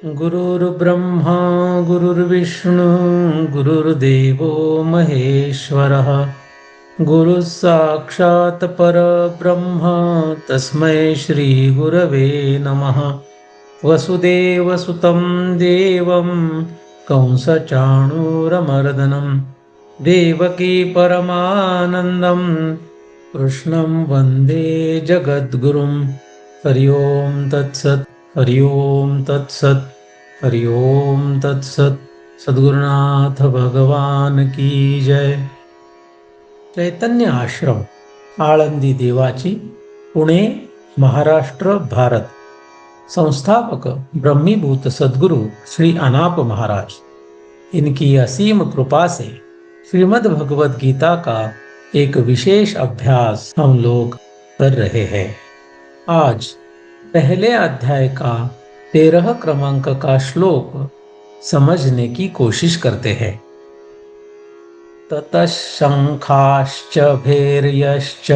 गुरुर्ब्रह्मा गुरुर्विष्णु गुरुर्देवो महेश्वरः गुरुः साक्षात् परब्रह्म तस्मै श्री गुरवे नमः। वसुदेवसुतं देवं कंसचाणूरमर्दनं देवकी परमानन्दं कृष्णं वन्दे जगद्गुरुं। हरि ओं तत्सत् हरि ओं तत्सत् हरि ओं तत्सत्। सद्गुरुनाथ भगवान की जय। चैतन्य आश्रम आळंदी देवाची, पुणे, महाराष्ट्र, भारत। संस्थापक ब्रह्मीभूत सद्गुरु श्री अनाप महाराज। इनकी असीम कृपा से श्रीमद् भगवद गीता का एक विशेष अभ्यास हम लोग कर रहे हैं। आज पहले अध्याय का 13 क्रमांक का श्लोक समझने की कोशिश करते हैं। ततः शंखाश्च भैर्यश्च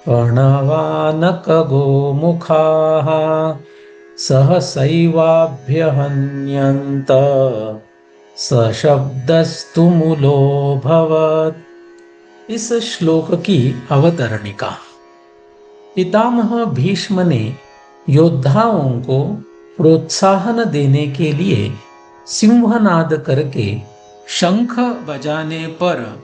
प्रणवानकगोमुखाः सहसैवाभ्यहन्यन्त सशब्दस्तुमुलोऽभवत्। इस श्लोक की अवतरणिका। पितामह भीष्म ने योद्धाओं को प्रोत्साहन देने के लिए सिंहनाद करके शंख बजाने पर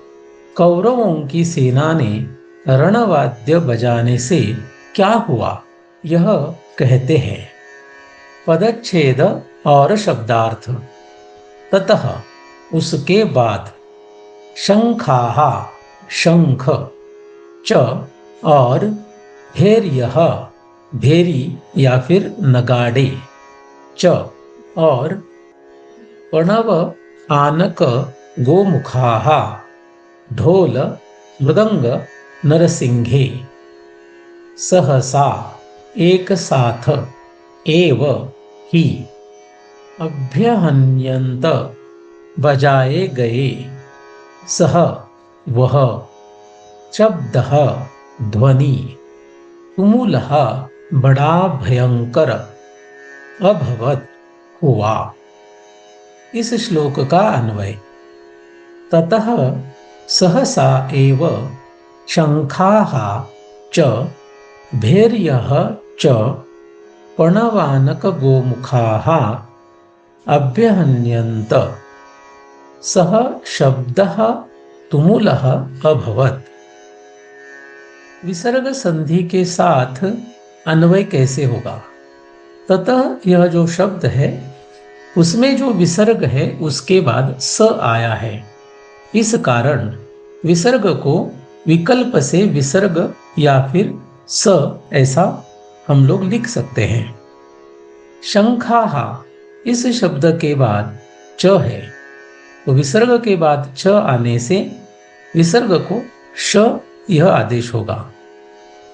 कौरवों की सेना ने रणवाद्य बजाने से क्या हुआ, यह कहते हैं। पदच्छेद और शब्दार्थ। ततः उसके बाद, शंखाः शंख, च और भैर्यः भेरी या फिर नगाड़े, च और प्रणव आनक गोमुखाः ढोल मृदंग नरसिंघे, सहसा एक साथ, एव ही, अभ्यहन्यन्त बजाए गए, सह वह, शब्दः ध्वनि, तुमुलः बड़ा भयंकर, अभवत हुआ। इस श्लोक का अन्वय। ततः सहसा एव शंखाः च भैर्यः च प्रणवानक गोमुखाः अभ्यहन्यन्त सह शब्दः तुमुलः अभवत्। विसर्ग संधि के साथ अन्वय कैसे होगा? ततः यह जो शब्द है उसमें जो विसर्ग है उसके बाद स आया है। इस कारण विसर्ग को विकल्प से विसर्ग या फिर स ऐसा हम लोग लिख सकते हैं। शंखाः इस शब्द के बाद च है, तो विसर्ग के बाद च आने से विसर्ग को श यह आदेश होगा।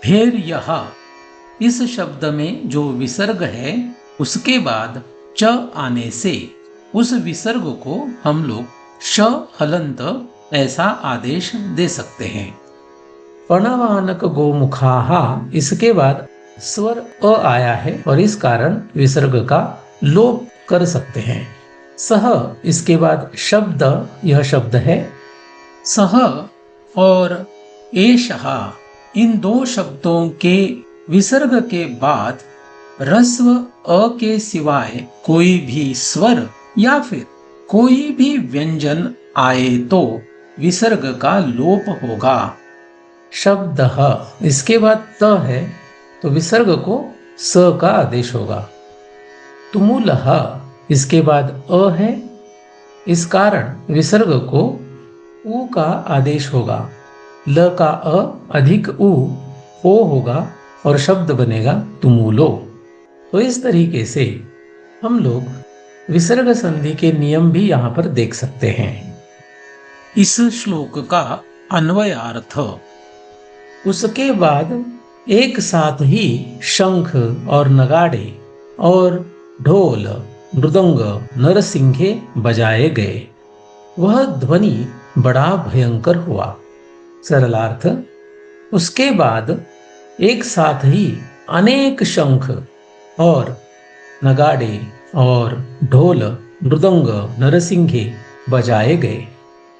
भैर्यः इस शब्द में जो विसर्ग है उसके बाद च आने से उस विसर्ग को हम लोग श हलंत ऐसा आदेश दे सकते हैं। प्रणवानक गोमुखाः इसके बाद स्वर अ आया है और इस कारण विसर्ग का लोप कर सकते हैं। सह इसके बाद शब्द, यह शब्द है। सह और एषः इन दो शब्दों के विसर्ग के बाद रस्व अ के सिवाय कोई भी स्वर या फिर कोई भी व्यंजन आए तो विसर्ग का लोप होगा। शब्दः इसके बाद त है तो विसर्ग को स का आदेश होगा। तुमुलः इसके बाद अ है, इस कारण विसर्ग को उ का आदेश होगा। ल का अ अधिक उ ओ होगा और शब्द बनेगा तुमुलो। तो इस तरीके से हम लोग विसर्ग संधि के नियम भी यहाँ पर देख सकते हैं। इस श्लोक का अन्वयार्थ। उसके बाद एक साथ ही शंख और नगाड़े और ढोल मृदंग नरसिंघे बजाए गए। वह ध्वनि बड़ा भयंकर हुआ। सरलार्थ। उसके बाद एक साथ ही अनेक शंख और नगाड़े और ढोल, मृदंग, नरसिंघे बजाए गए।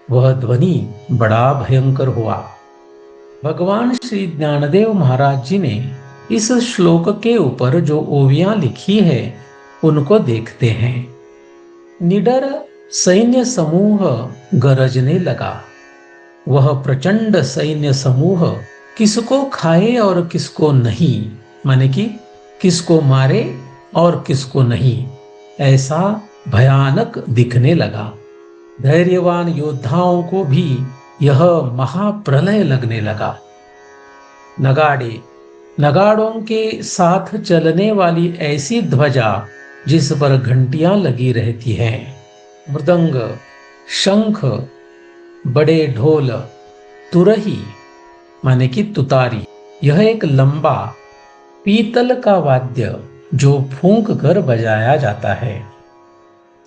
वह ध्वनि बड़ा भयंकर हुआ। भगवान श्री ज्ञानदेव महाराज जी ने इस श्लोक के ऊपर जो ओवियां लिखी है उनको देखते हैं। निडर सैन्य समूह गरजने लगा। वह प्रचंड सैन्य समूह किसको खाए और किसको नहीं, माने कि किसको मारे और किसको नहीं, ऐसा भयानक दिखने लगा। धैर्यवान योद्धाओं को भी यह महाप्रलय लगने लगा। नगाड़े, नगाड़ों के साथ चलने वाली ऐसी ध्वजा जिस पर घंटियां लगी रहती हैं, मृदंग, शंख, बड़े ढोल, तुरही माने कि तुतारी, यह एक लंबा पीतल का वाद्य जो फूंक कर बजाया जाता है।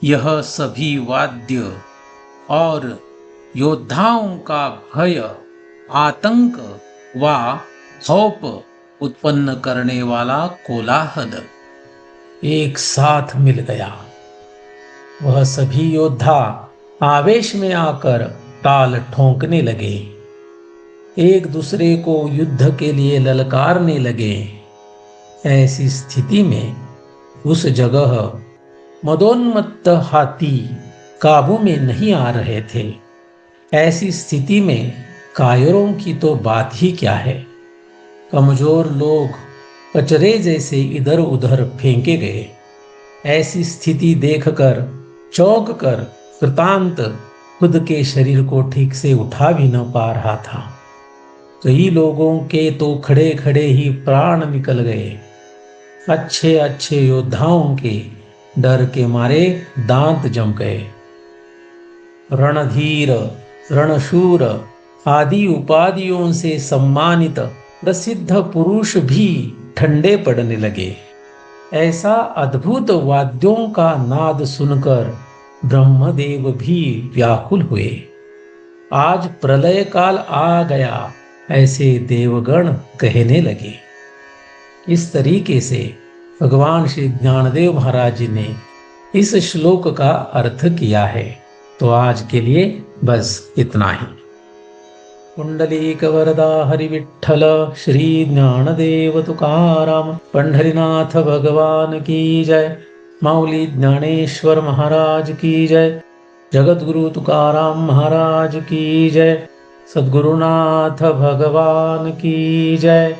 यह सभी वाद्य और योद्धाओं का भय, आतंक व खौफ उत्पन्न करने वाला कोलाहल एक साथ मिल गया। वह सभी योद्धा आवेश में आकर ताल ठोंकने लगे, एक दूसरे को युद्ध के लिए ललकारने लगे। ऐसी स्थिति में उस जगह मदोन्मत्त हाथी काबू में नहीं आ रहे थे। ऐसी स्थिति में कायरों की तो बात ही क्या है। कमजोर लोग कचरे जैसे इधर उधर फेंके गए। ऐसी स्थिति देखकर चौंक कर कृतांत खुद के शरीर को ठीक से उठा भी न पा रहा था। कई लोगों के तो खड़े खड़े ही प्राण निकल गए। अच्छे अच्छे योद्धाओं के डर के मारे दांत जम गए। रणधीर, रणशूर आदि उपाधियों से सम्मानित प्रसिद्ध पुरुष भी ठंडे पड़ने लगे। ऐसा अद्भुत वाद्यों का नाद सुनकर ब्रह्मदेव भी व्याकुल हुए। आज प्रलय काल आ गया, ऐसे देवगण कहने लगे। इस तरीके से भगवान श्री ज्ञानदेव महाराज जी ने इस श्लोक का अर्थ किया है। तो आज के लिए बस इतना ही। पुंडलीक वरदा हरि विठ्ठल श्री ज्ञानदेव तुकाराम पंढरीनाथ भगवान की जय। माऊली ज्ञानेश्वर महाराज की जय। जगतगुरु तुकाराम महाराज की जय। सद्गुरुनाथ भगवान की जय।